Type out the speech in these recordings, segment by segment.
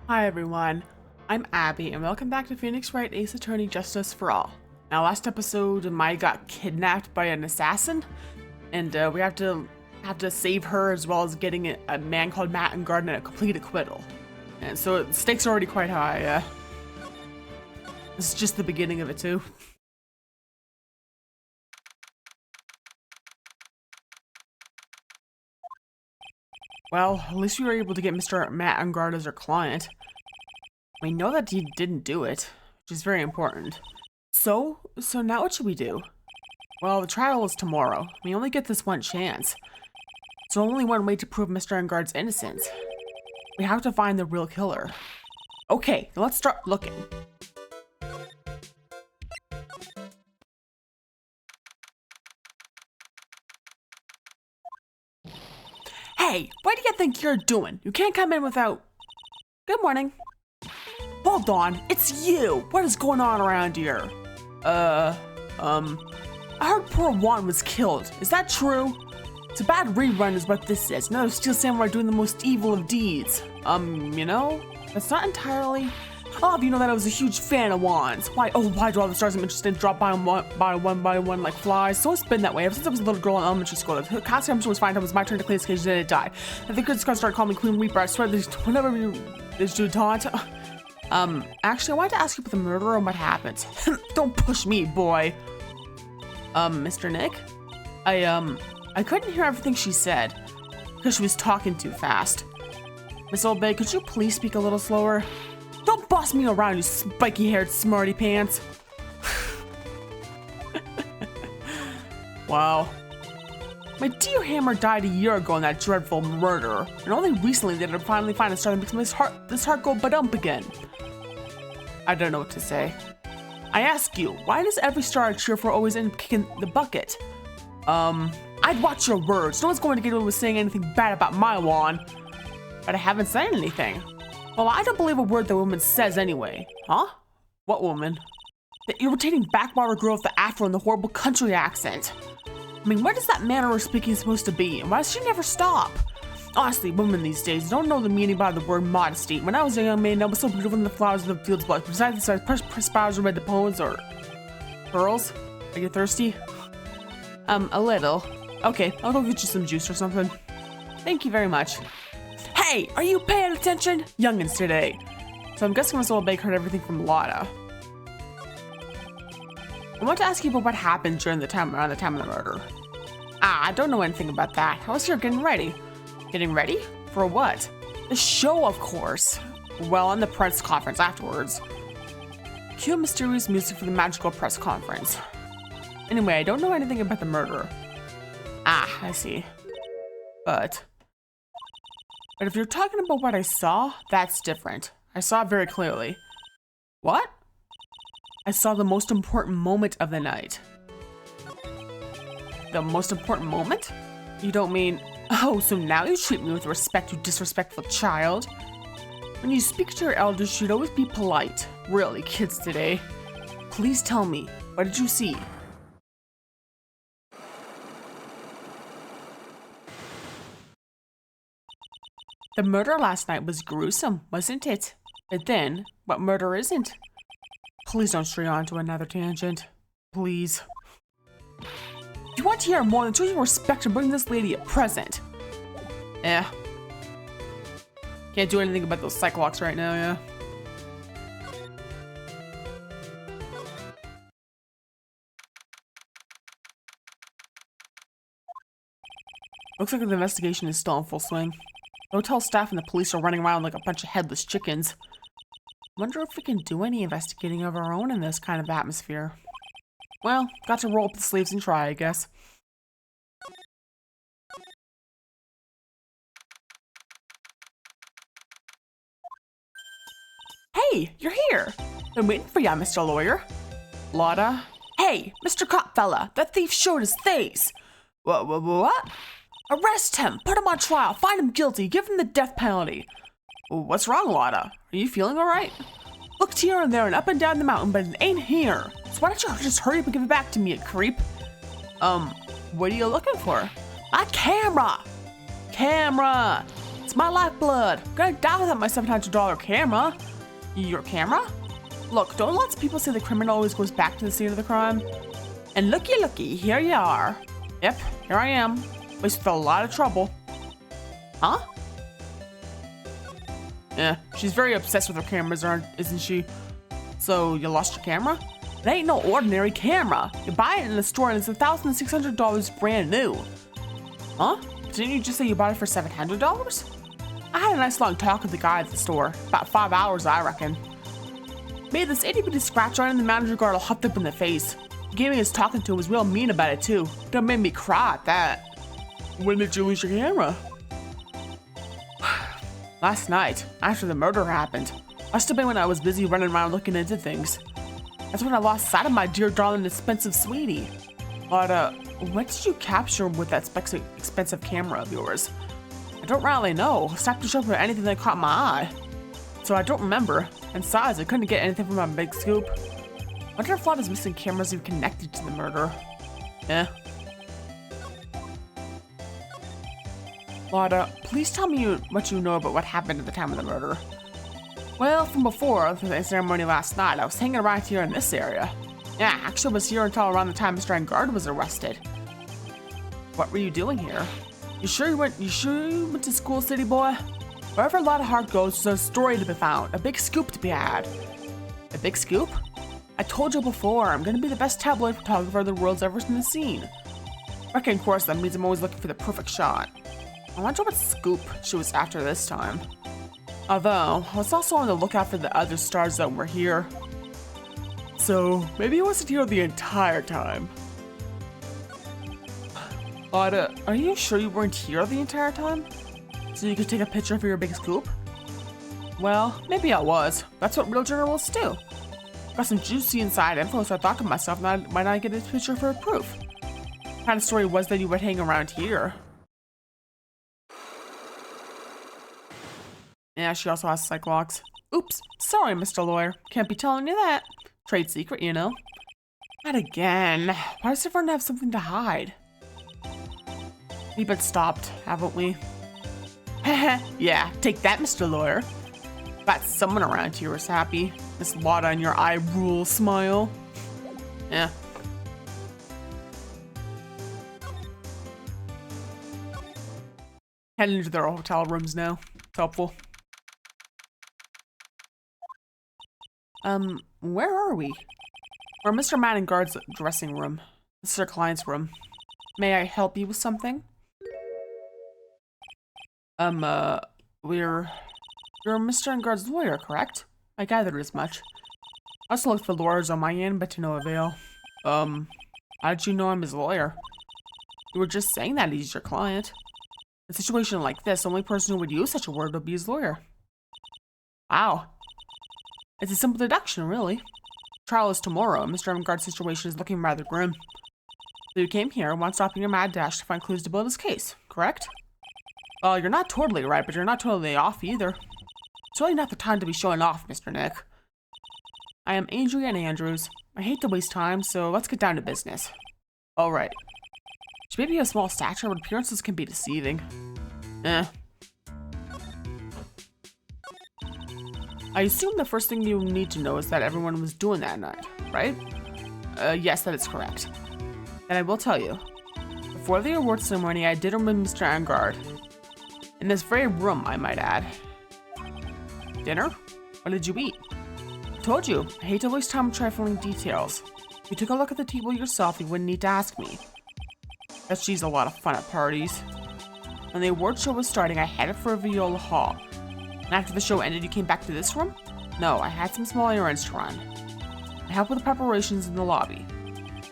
Hi everyone, I'm Abby and welcome back to Phoenix Wright Ace Attorney Justice for All. Now last episode, Mai got kidnapped by an assassin and we have to save her as well as getting a man called Matt and Gardner a complete acquittal. And so the stakes are already quite high. This is just the beginning of it too. Well, at least we were able to get Mr. Matt Ungard as our client. We know that he didn't do it, which is very important. So now what should we do? Well, the trial is tomorrow. We only get this one chance. There's only one way to prove Mr. Ungard's innocence. We have to find the real killer. Okay, let's start looking. Hey, what do you think you're doing? You can't come in without... Good morning. Hold on, it's you! What is going on around here? I heard poor Juan was killed. Is that true? It's a bad rerun is what this is. Another Steel Samurai doing the most evil of deeds. You know? That's not entirely... All of you know that I was a huge fan of Juan's. Why do all the stars I'm interested in drop by one like flies? So it's been that way ever since I was a little girl in elementary school. The costume was fine. It was my turn to clean this cage and then it died. And the good scars started calling me Queen Reaper. I swear whenever there's do taunt. Actually, I wanted to ask you about the murderer and what happened. Don't push me, boy. Mr. Nick? I couldn't hear everything she said because she was talking too fast. Miss Old Bay, could you please speak a little slower? Don't boss me around, you spiky-haired smarty pants. Wow. My dear Hammer died a year ago in that dreadful murder, and only recently did I finally find it starting to make this heart go ba-dump again. I don't know what to say. I ask you, why does every star I cheer for always end up kicking the bucket? I'd watch your words. No one's going to get away with saying anything bad about my Juan. But I haven't said anything. Well, I don't believe a word the woman says anyway. Huh? What woman? The irritating backwater girl with the afro and the horrible country accent. I mean, where does that manner of speaking supposed to be? And why does she never stop? Honestly, women these days don't know the meaning by the word modesty. When I was a young man, I was so beautiful in the flowers of the fields, but besides this, I perspired and read the poems or... Girls? Are you thirsty? A little. Okay, I'll go get you some juice or something. Thank you very much. Hey, are you paying attention? Youngins today. So I'm guessing Miss Old Bake heard everything from Lotta. I want to ask you about what happened around the time of the murder. I don't know anything about that. I was here getting ready. Getting ready? For what? The show, of course. Well, and the press conference afterwards. Cue mysterious music for the magical press conference. Anyway, I don't know anything about the murder. I see. But if you're talking about what I saw, that's different. I saw it very clearly. What? I saw the most important moment of the night. The most important moment? You don't mean, oh, so now you treat me with respect, you disrespectful child? When you speak to your elders, you should always be polite. Really, kids today. Please tell me, what did you see? The murder last night was gruesome, wasn't it? But then, what murder isn't? Please don't stray on to another tangent. Please. If you want to hear more, then show your respect and bring this lady a present. Can't do anything about those Psyche-Locks right now, yeah? Looks like the investigation is still in full swing. The hotel staff and the police are running around like a bunch of headless chickens. Wonder if we can do any investigating of our own in this kind of atmosphere. Well, got to roll up the sleeves and try, I guess. Hey, you're here! Been waiting for ya, Mr. Lawyer. Lotta? Hey, Mr. Cop fella, that thief showed his face! What? Arrest him! Put him on trial! Find him guilty! Give him the death penalty! What's wrong, Lotta? Are you feeling alright? Looked here and there and up and down the mountain, but it ain't here. So why don't you just hurry up and give it back to me, you creep? What are you looking for? A camera! Camera! It's It's my lifeblood. I'm gonna die without my $700 camera. Your camera? Look, don't lots of people say the criminal always goes back to the scene of the crime? And looky, here you are. Yep, here I am. Wasted a lot of trouble. Huh? Yeah, she's very obsessed with her cameras, isn't she? So, you lost your camera? It ain't no ordinary camera. You buy it in the store and it's $1,600 brand new. Huh? Didn't you just say you bought it for $700? I had a nice long talk with the guy at the store. About 5 hours, I reckon. Made this itty-bitty scratch on it and the manager got all huffed up in the face. He gave me his talking to was real mean about it too. That made me cry at that. When did you lose your camera? Last night, after the murder happened. Must have been when I was busy running around looking into things. That's when I lost sight of my dear darling expensive sweetie. But what did you capture with that expensive camera of yours? I don't really know. I stopped to show for anything that caught my eye. So I don't remember. And besides, I couldn't get anything from my big scoop. Wonder if a lot of missing cameras even connected to the murder. Eh. Lada, please tell me what you know about what happened at the time of the murder. Well, from before the ceremony last night, I was hanging around here in this area. Yeah, actually I was here until around the time Mr. Engard was arrested. What were you doing here? You sure you went to school, city boy? Wherever a lot of heart goes, there's a story to be found, a big scoop to be had. A big scoop? I told you before, I'm gonna be the best tabloid photographer the world's ever seen. Reckon, of course, that means I'm always looking for the perfect shot. I wonder what scoop she was after this time. Although, I was also on the lookout for the other stars that were here. So, maybe he wasn't here the entire time. Lada, are you sure you weren't here the entire time? So you could take a picture for your big scoop? Well, maybe I was. That's what real journalists do. Got some juicy inside info, so I thought to myself, why not get a picture for proof? What kind of story was that you would hang around here? Yeah, she also has Psyche-Locks. Oops, sorry, Mr. Lawyer. Can't be telling you that. Trade secret, you know. Not again. Why does everyone have something to hide? We've been stopped, haven't we? Yeah, take that, Mr. Lawyer. Got someone around here is happy. This lot on your eye rule smile. Yeah. Heading into their hotel rooms now. It's helpful. Where are we? We're in Mr. Manengard's dressing room. This is our client's room. May I help you with something? You're Mr. Engard's lawyer, correct? I gathered as much. I also looked for lawyers on my end, but to no avail. How did you know I'm his lawyer? You were just saying that he's your client. In a situation like this, the only person who would use such a word would be his lawyer. Wow. It's a simple deduction, really. Trial is tomorrow, and Mr. Engard's situation is looking rather grim. So you came here, once stopping your mad dash to find clues to build his case, correct? Well, you're not totally right, but you're not totally off either. It's really not the time to be showing off, Mr. Nick. I am Adrian Andrews. I hate to waste time, so let's get down to business. Alright. She may be a small stature, but appearances can be deceiving. I assume the first thing you need to know is that everyone was doing that night, right? Yes, that is correct. And I will tell you, before the award ceremony, I did remember Mr. Engard. In this very room, I might add. Dinner? What did you eat? I told you, I hate to waste time trifling details. If you took a look at the table yourself, you wouldn't need to ask me. But she's a lot of fun at parties. When the award show was starting, I headed for Viola Hall. And after the show ended, you came back to this room? No, I had some small errands to run. I helped with the preparations in the lobby.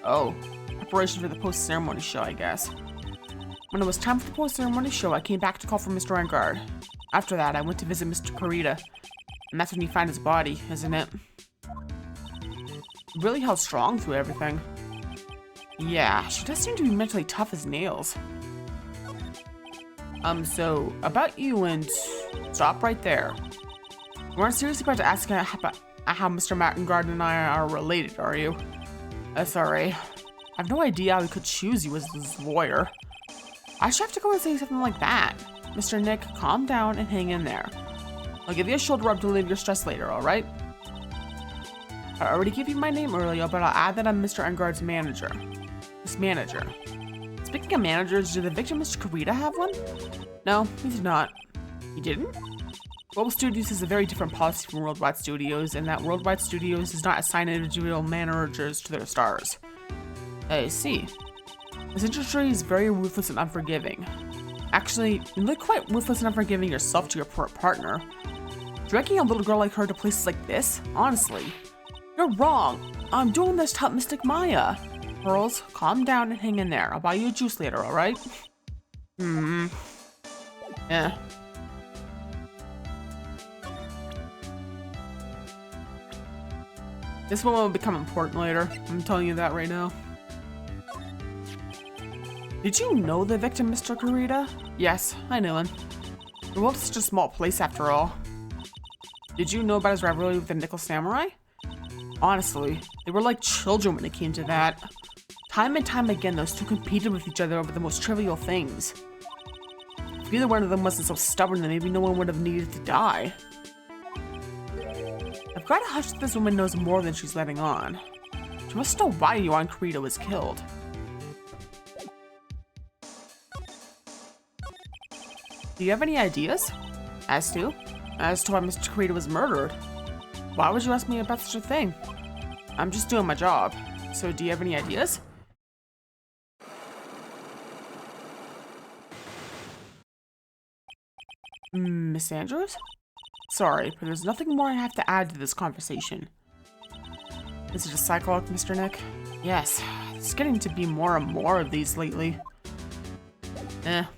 Oh, preparation for the post-ceremony show, I guess. When it was time for the post-ceremony show, I came back to call for Mr. Engard. After that, I went to visit Mr. Kurita. And that's when you find his body, isn't it? Really held strong through everything. Yeah, she does seem to be mentally tough as nails. So, about you and... Stop right there. You aren't seriously about to ask how Mr. Engard and I are related, are you? Sorry. I have no idea how he could choose you as his lawyer. I should have to go and say something like that. Mr. Nick, calm down and hang in there. I'll give you a shoulder rub to relieve your stress later, alright? I already gave you my name earlier, but I'll add that I'm Mr. Engard's manager. This manager. Speaking of managers, did the victim Mr. Kurita have one? No, he did not. He didn't? Global Studios has a very different policy from Worldwide Studios, in that Worldwide Studios does not assign individual managers to their stars. I see. This industry is very ruthless and unforgiving. Actually, you look quite ruthless and unforgiving yourself to your partner. Dragging a little girl like her to places like this? Honestly. You're wrong. I'm doing this to help Mystic Maya. Pearls, calm down and hang in there. I'll buy you a juice later, alright? Yeah. This one will become important later. I'm telling you that right now. Did you know the victim, Mr. Kurita? Yes, I knew him. The world is such a small place after all. Did you know about his rivalry with the Nickel Samurai? Honestly, they were like children when it came to that. Time and time again, those two competed with each other over the most trivial things. If either one of them wasn't so stubborn, then maybe no one would have needed to die. I've got a hunch that this woman knows more than she's letting on. She must know why Yuan Kurita was killed. Do you have any ideas? As to why Mr. Kurita was murdered? Why would you ask me about such a thing? I'm just doing my job. So do you have any ideas? Miss Andrews? Sorry, but there's nothing more I have to add to this conversation. Is it a Psyche-Lock, Mr. Nick? Yes, it's getting to be more and more of these lately. Now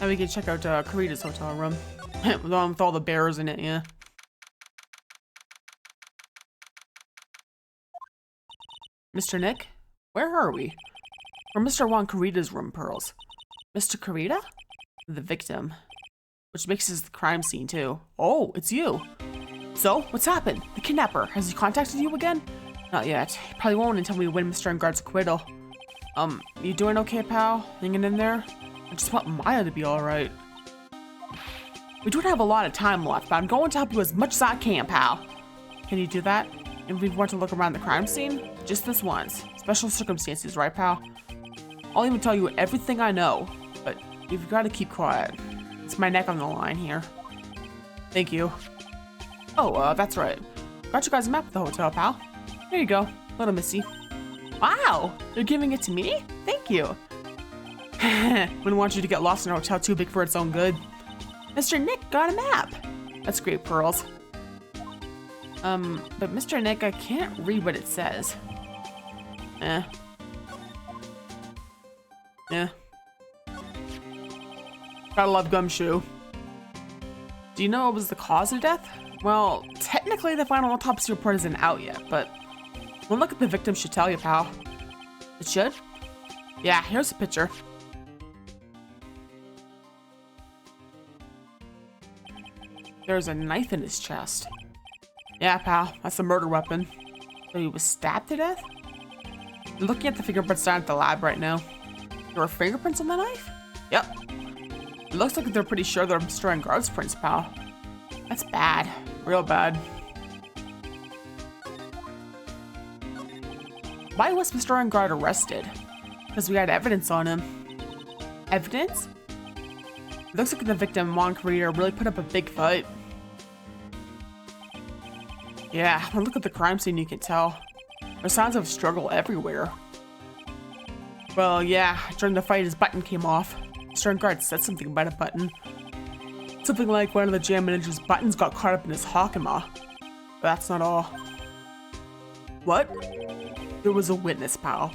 we can check out Kurita's hotel room. With all the bears in it, yeah. Mr. Nick? Where are we? We're Mr. Juan Kurita's room, Pearls. Mr. Kurita? The victim. Which makes this the crime scene, too. Oh, it's you. So, what's happened? The kidnapper, has he contacted you again? Not yet. He probably won't until we win Mr. Engard's acquittal. You doing okay, pal? Hanging in there? I just want Maya to be alright. We don't have a lot of time left, but I'm going to help you as much as I can, pal. Can you do that? If we want to look around the crime scene? Just this once. Special circumstances, right, pal? I'll even tell you everything I know, but you've got to keep quiet. It's my neck on the line here. Thank you. Oh, that's right. Got you guys a map of the hotel, pal. Here you go, little missy. Wow, you're giving it to me? Thank you. Wouldn't want you to get lost in a hotel too big for its own good. Mr. Nick got a map. That's great, Pearls. But Mr. Nick, I can't read what it says. Yeah. Gotta love Gumshoe. Do you know what was the cause of death? Well, technically the final autopsy report isn't out yet, but one look at the victim should tell you, pal. It should? Yeah, here's a picture. There's a knife in his chest. Yeah, pal, that's a murder weapon. So he was stabbed to death? I'm looking at the fingerprints down at the lab right now. There are fingerprints on the knife? Yep. It looks like they're pretty sure they're Mr. Engard's prints, pal. That's bad. Real bad. Why was Mr. Engard arrested? Because we had evidence on him. Evidence? It looks like the victim, Juan Kurita, really put up a big fight. Yeah, when look at the crime scene, you can tell. There's signs of struggle everywhere. Well, yeah, during the fight, his button came off. Mr. Engard said something about a button. Something like one of the jam manager's buttons got caught up in his Hakama. But that's not all. What? There was a witness, pal.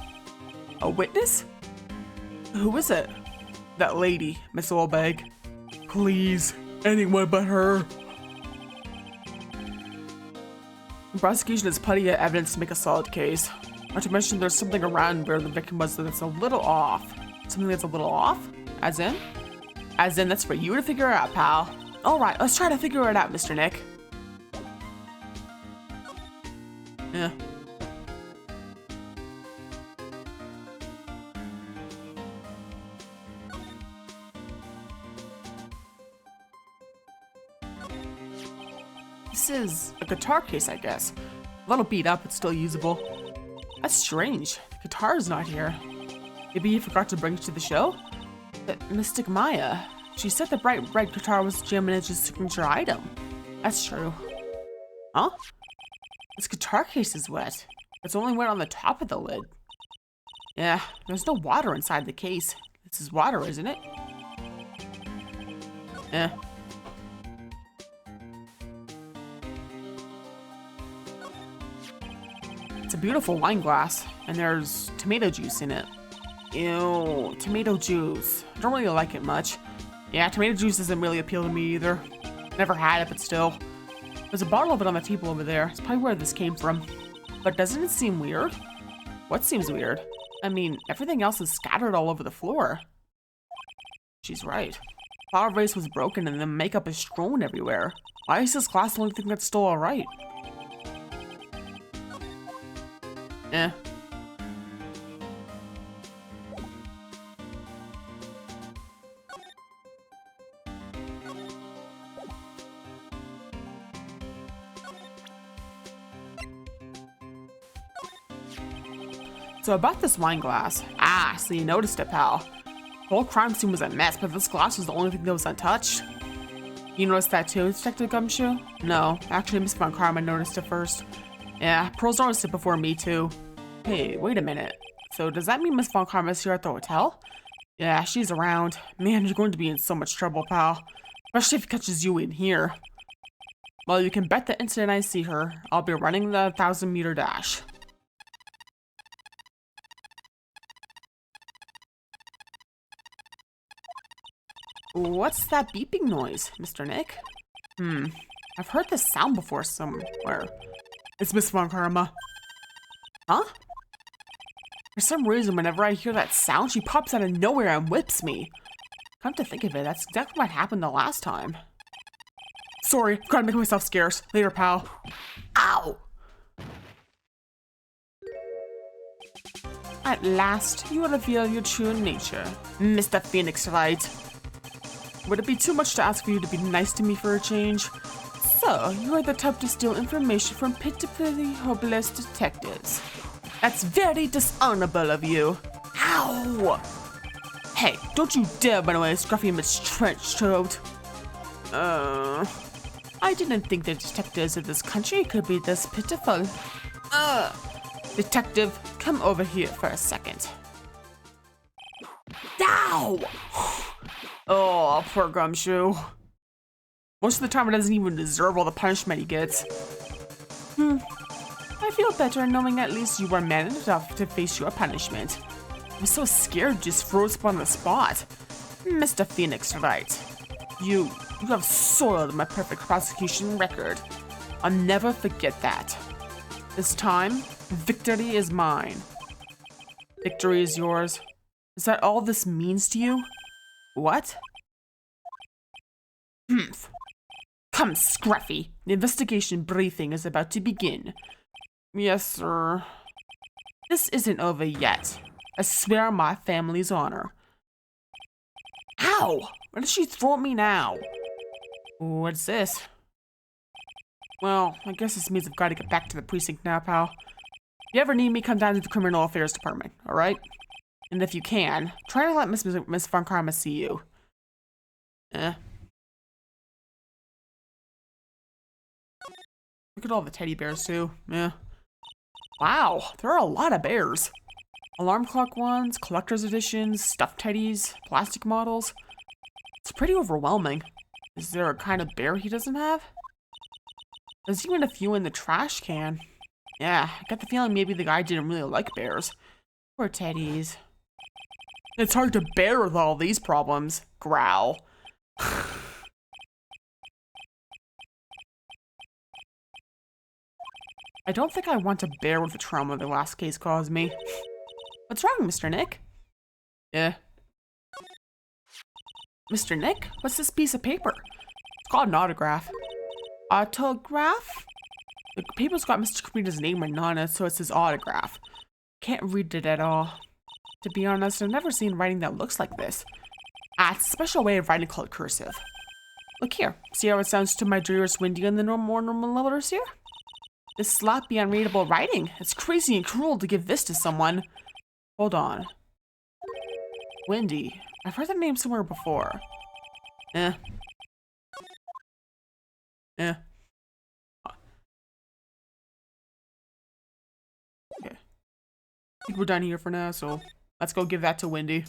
A witness? Who was it? That lady, Miss Oldbag. Please, anyone but her. The prosecution has plenty of evidence to make a solid case. Not to mention there's something around where the victim was that's a little off. Something that's a little off? As in? As in, that's for you to figure out, pal. Alright, let's try to figure it out, Mr. Nick. Yeah. This is a guitar case, I guess. A little beat up, but still usable. That's strange. The guitar is not here. Maybe you forgot to bring it to the show? But Mystic Maya, she said the bright red guitar was Jam-Manage's signature item. That's true. Huh? This guitar case is wet. It's only wet on the top of the lid. Yeah, there's no water inside the case. This is water, isn't it? Eh. It's a beautiful wine glass, and there's tomato juice in it. Ew, tomato juice. I don't really like it much. Yeah, tomato juice doesn't really appeal to me either. Never had it, but still. There's a bottle of it on the table over there. It's probably where this came from. But doesn't it seem weird? What seems weird? I mean, everything else is scattered all over the floor. She's right. The flower vase was broken and the makeup is strewn everywhere. Why is this glass the only thing that's still alright? Eh. So about this wine glass. Ah, so you noticed it, pal. The whole crime scene was a mess, but this glass was the only thing that was untouched. You noticed that too, Detective Gumshoe? No, actually Miss Von Karma noticed it first. Yeah, Pearl's noticed it before me too. Hey, wait a minute. So does that mean Miss Von Karma's here at the hotel? Yeah, she's around. Man, you're going to be in so much trouble, pal. Especially if it catches you in here. Well, you can bet the instant I see her, I'll be running the 1,000-meter dash. What's that beeping noise, Mr. Nick? I've heard this sound before somewhere. It's Miss Von Karma. Huh? For some reason, whenever I hear that sound, she pops out of nowhere and whips me. Come to think of it, that's exactly what happened the last time. Sorry, gotta make myself scarce. Later, pal. Ow! At last, you reveal your true nature, Mr. Phoenix Wright. Would it be too much to ask for you to be nice to me for a change? So, you are the type to steal information from pitifully hopeless detectives. That's very dishonorable of you. Ow! Hey, don't you dare run away, Scruffy Miss Trenchcoat. I didn't think the detectives of this country could be this pitiful. Detective, come over here for a second. Ow! Oh, poor Gumshoe. Most of the time, it doesn't even deserve all the punishment he gets. I feel better knowing at least you were man enough to face your punishment. I'm so scared, just froze up on the spot. Mr. Phoenix Wright, you have soiled my perfect prosecution record. I'll never forget that. This time, victory is mine. Victory is yours. Is that all this means to you? What? Humph. Come, Scruffy. The investigation briefing is about to begin. Yes, sir. This isn't over yet. I swear on my family's honor. Ow! Why did she throw at me now? What's this? Well, I guess this means I've got to get back to the precinct now, pal. If you ever need me, come down to the Criminal Affairs Department, alright? And if you can, try to let Miss Von Karma see you. Look at all the teddy bears, too. Wow, there are a lot of bears. Alarm clock ones, collector's editions, stuffed teddies, plastic models. It's pretty overwhelming. Is there a kind of bear he doesn't have? There's even a few in the trash can. Yeah, I got the feeling maybe the guy didn't really like bears. Poor teddies. It's hard to bear with all these problems. Growl. I don't think I want to bear with the trauma the last case caused me. What's wrong, Mr. Nick? Mr. Nick? What's this piece of paper? It's called an autograph. Autograph? The paper's got Mr. Kamita's name written on it, so it's his autograph. Can't read it at all. To be honest, I've never seen writing that looks like this. It's a special way of writing called cursive. Look here. See how it sounds to my dearest Wendy on the more normal levelers here? This sloppy, unreadable writing. It's crazy and cruel to give this to someone. Hold on. Wendy. I've heard that name somewhere before. Eh. Eh. Okay. I think we're done here for now, so let's go give that to Wendy.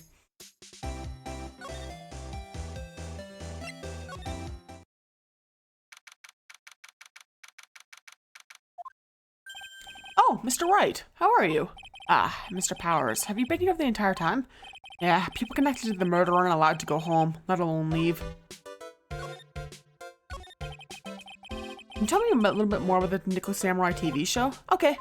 Oh, Mr. Wright, how are you? Ah, Mr. Powers, have you been here the entire time? Yeah, people connected to the murder aren't allowed to go home, let alone leave. Can you tell me a little bit more about the Nickel Samurai TV show? Okay.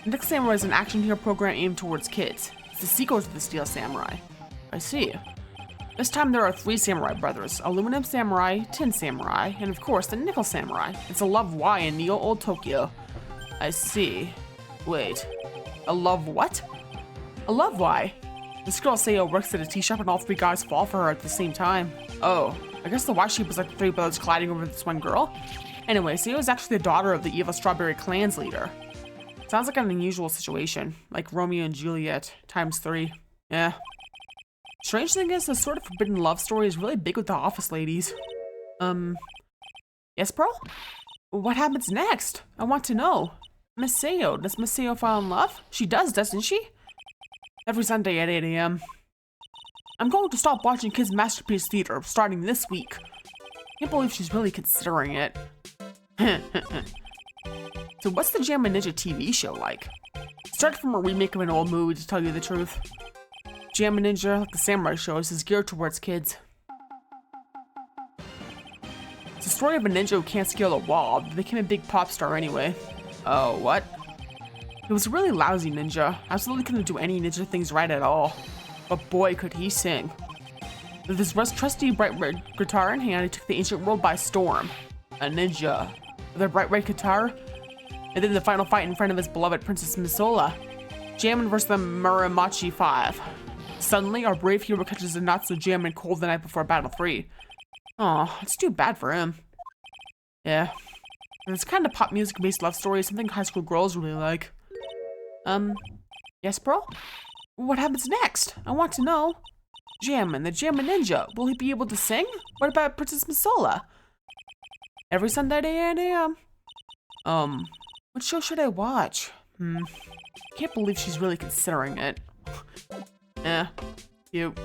Nickel Samurai is an action hero program aimed towards kids. It's the sequel to the Steel Samurai. I see. This time there are 3 samurai brothers, Aluminum Samurai, Tin Samurai, and of course the Nickel Samurai. It's a Love Y in Neo Old Tokyo. I see. Wait. A love what? A Love Y. This girl Sayo works at a tea shop and all 3 guys fall for her at the same time. Oh, I guess the Y shape was like the 3 brothers colliding over this one girl. Anyway, Sayo is actually the daughter of the evil Strawberry Clan's leader. Sounds like an unusual situation, like Romeo and Juliet times 3. Yeah. Strange thing is, this sort of forbidden love story is really big with the office ladies. Yes, Pearl? What happens next? I want to know. Miss Sayo, does Miss Sayo fall in love? She does, doesn't she? Every Sunday at 8 AM. I'm going to stop watching Kids Masterpiece Theater starting this week. Can't believe she's really considering it. So what's the Jammin' Ninja TV show like? It started from a remake of an old movie, to tell you the truth. Jammin' Ninja, like the Samurai shows, is geared towards kids. It's the story of a ninja who can't scale a wall, but became a big pop star anyway. Oh, what? He was a really lousy ninja. Absolutely couldn't do any ninja things right at all. But boy, could he sing. With his trusty bright red guitar in hand, he took the ancient world by storm. A ninja. With a bright red guitar, and then the final fight in front of his beloved Princess Misola. Jammin' vs. the Muramachi 5. Suddenly, our brave hero catches a not-so-jammin' cold the night before Battle 3. Aw, it's too bad for him. Yeah. And this kind of pop music-based love story is something high school girls really like. Yes, bro? What happens next? I want to know. Jammin', the Jammin' Ninja. Will he be able to sing? What about Princess Misola? Every Sunday at 8 AM. What show should I watch? Can't believe she's really considering it. Eh, cute.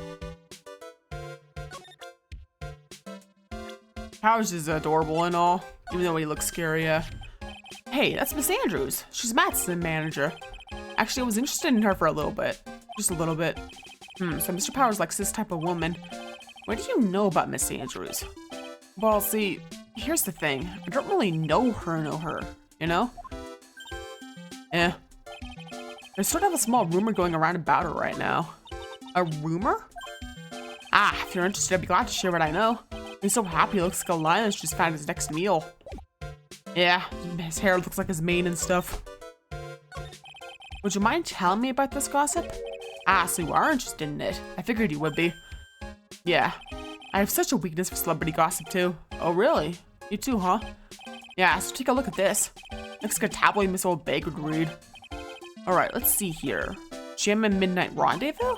Powers is adorable and all, even though he looks scary, yeah. Hey, that's Miss Andrews. She's Matt's manager. Actually, I was interested in her for a little bit. Just a little bit. So Mr. Powers likes this type of woman. What do you know about Miss Andrews? Well, see, here's the thing. I don't really know her, you know? Eh. There's sort of a small rumor going around about her right now. A rumor? Ah, if you're interested, I'd be glad to share what I know. He's so happy he looks like a lion that's just found his next meal. Yeah, his hair looks like his mane and stuff. Would you mind telling me about this gossip? Ah, so you are interested in it. I figured you would be. Yeah, I have such a weakness for celebrity gossip too. Oh really? You too, huh? Yeah, so take a look at this. Looks like a tabloid Miss Old Bag would read. Alright, let's see here. Jammin' Midnight Rendezvous?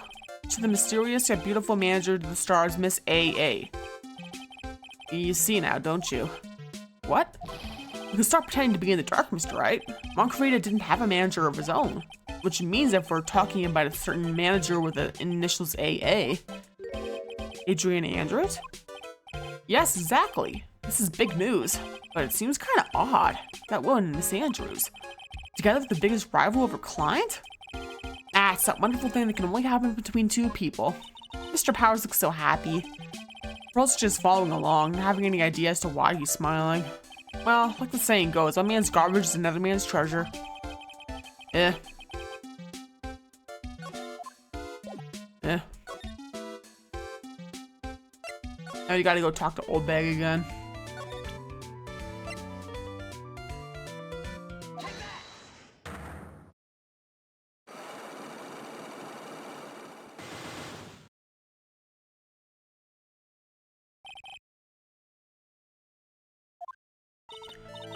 To the mysterious yet beautiful manager of the stars, Miss A.A. You see now, don't you? What? You can stop pretending to be in the dark, Mr. Wright. Moncrieta didn't have a manager of his own. Which means if we're talking about a certain manager with the initials A.A. Adrian Andrews? Yes, exactly. This is big news. But it seems kind of odd. That woman, Miss Andrews. Together with the biggest rival of her client? Ah, it's that wonderful thing that can only happen between 2 people. Mr. Powers looks so happy. Pearl's just following along, not having any idea as to why he's smiling. Well, like the saying goes, one man's garbage is another man's treasure. Eh. Eh. Now you gotta go talk to Old Bag again.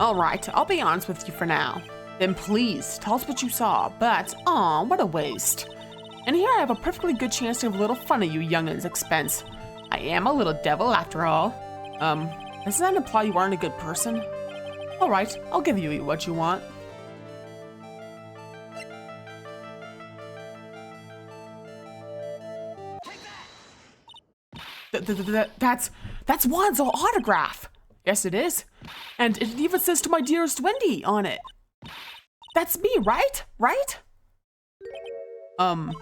All right, I'll be honest with you for now. Then please, tell us what you saw, but, aw, what a waste. And here I have a perfectly good chance to have a little fun at you youngin's expense. I am a little devil after all. Doesn't that imply you aren't a good person? All right, I'll give you what you want. That's Juan's autograph. Yes, it is. And it even says "to my dearest Wendy" on it. That's me, right? Right? My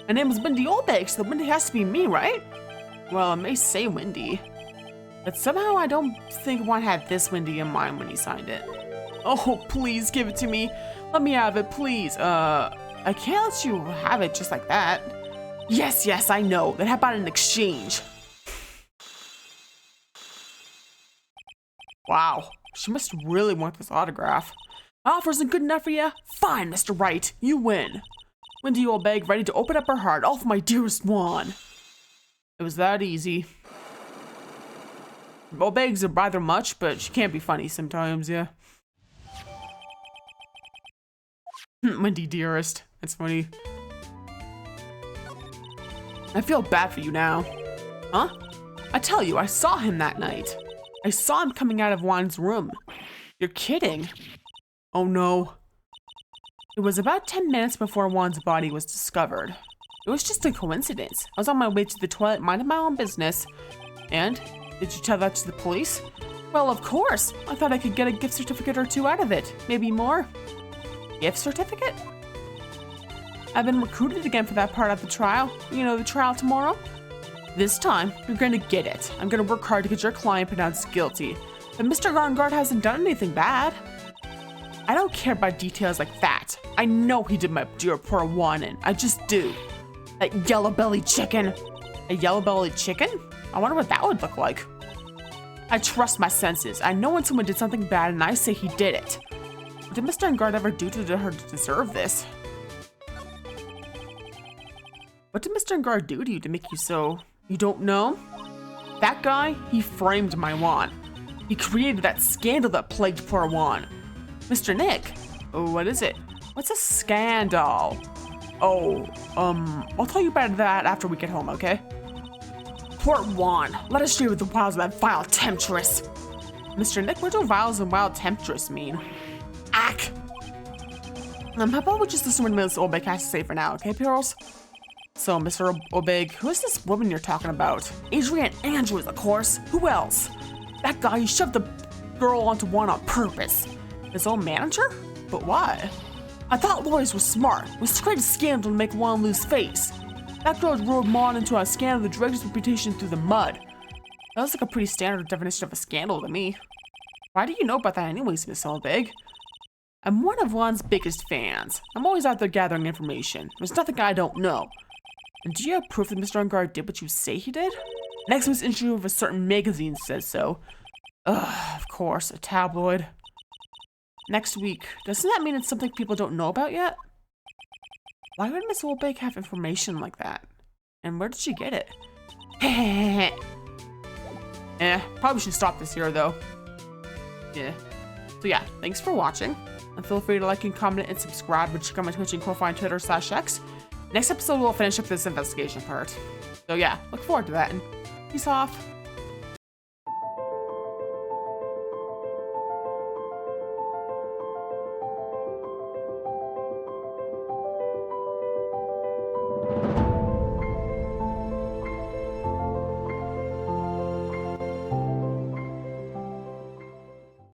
name is Wendy Olbeck, so Wendy has to be me, right? Well, it may say Wendy, but somehow I don't think Juan had this Wendy in mind when he signed it. Oh, please give it to me. Let me have it, please. I can't let you have it just like that. Yes, I know. Then how about an exchange? Wow, she must really want this autograph. My offer isn't good enough for you? Fine, Mr. Wright, you win. Wendy Olbeck ready to open up her heart, all for my dearest Juan. It was that easy. Olbeck's are rather much, but she can't be funny sometimes, yeah. Wendy dearest, that's funny. I feel bad for you now. Huh? I tell you, I saw him that night. I saw him coming out of Juan's room. You're kidding. Oh no. It was about 10 minutes before Juan's body was discovered. It was just a coincidence. I was on my way to the toilet minding my own business. And? Did you tell that to the police? Well, of course. I thought I could get a gift certificate or two out of it. Maybe more. Gift certificate? I've been recruited again for that part of the trial. You know, the trial tomorrow? This time, you're gonna get it. I'm gonna work hard to get your client pronounced guilty. But Mr. Garngard hasn't done anything bad. I don't care about details like that. I know he did my dear poor Juan in. I just do. That yellow-bellied chicken. A yellow-bellied chicken? I wonder what that would look like. I trust my senses. I know when someone did something bad and I say he did it. What did Mr. Garngard ever do to her to deserve this? What did Mr. Garngard do to you to make you so... You don't know? That guy, he framed my Juan. He created that scandal that plagued poor Juan. Mr. Nick, what is it? What's a scandal? Oh, I'll tell you about that after we get home, okay? Poor Juan, let us share with the wiles of that vile temptress. Mr. Nick, what do viles and wild temptress mean? Ack! How about we just listen to what Miss Olbeck has to say for now, okay, Pearls? So, Mr. Olbeck, who is this woman you're talking about? Adrienne Andrews, of course. Who else? That guy, he shoved the girl onto Juan on purpose. His own manager? But why? I thought lawyers were smart. It was to create a scandal to make Juan lose face. That girl rode Juan into a scandal that dragged his reputation through the mud. That was like a pretty standard definition of a scandal to me. Why do you know about that anyways, Miss Olbeck? I'm one of Juan's biggest fans. I'm always out there gathering information. There's nothing I don't know. And do you have proof that Mr. Garngard did what you say he did? Next week's issue of a certain magazine says so. Ugh, of course, a tabloid. Next week. Doesn't that mean it's something people don't know about yet? Why would Miss Olbeck have information like that? And where did she get it? Probably should stop this here though. Yeah. So yeah, thanks for watching. And feel free to like and comment and subscribe and check out my Twitch and profile on Twitter/X. Next episode we'll finish up this investigation part. So yeah, look forward to that and peace off.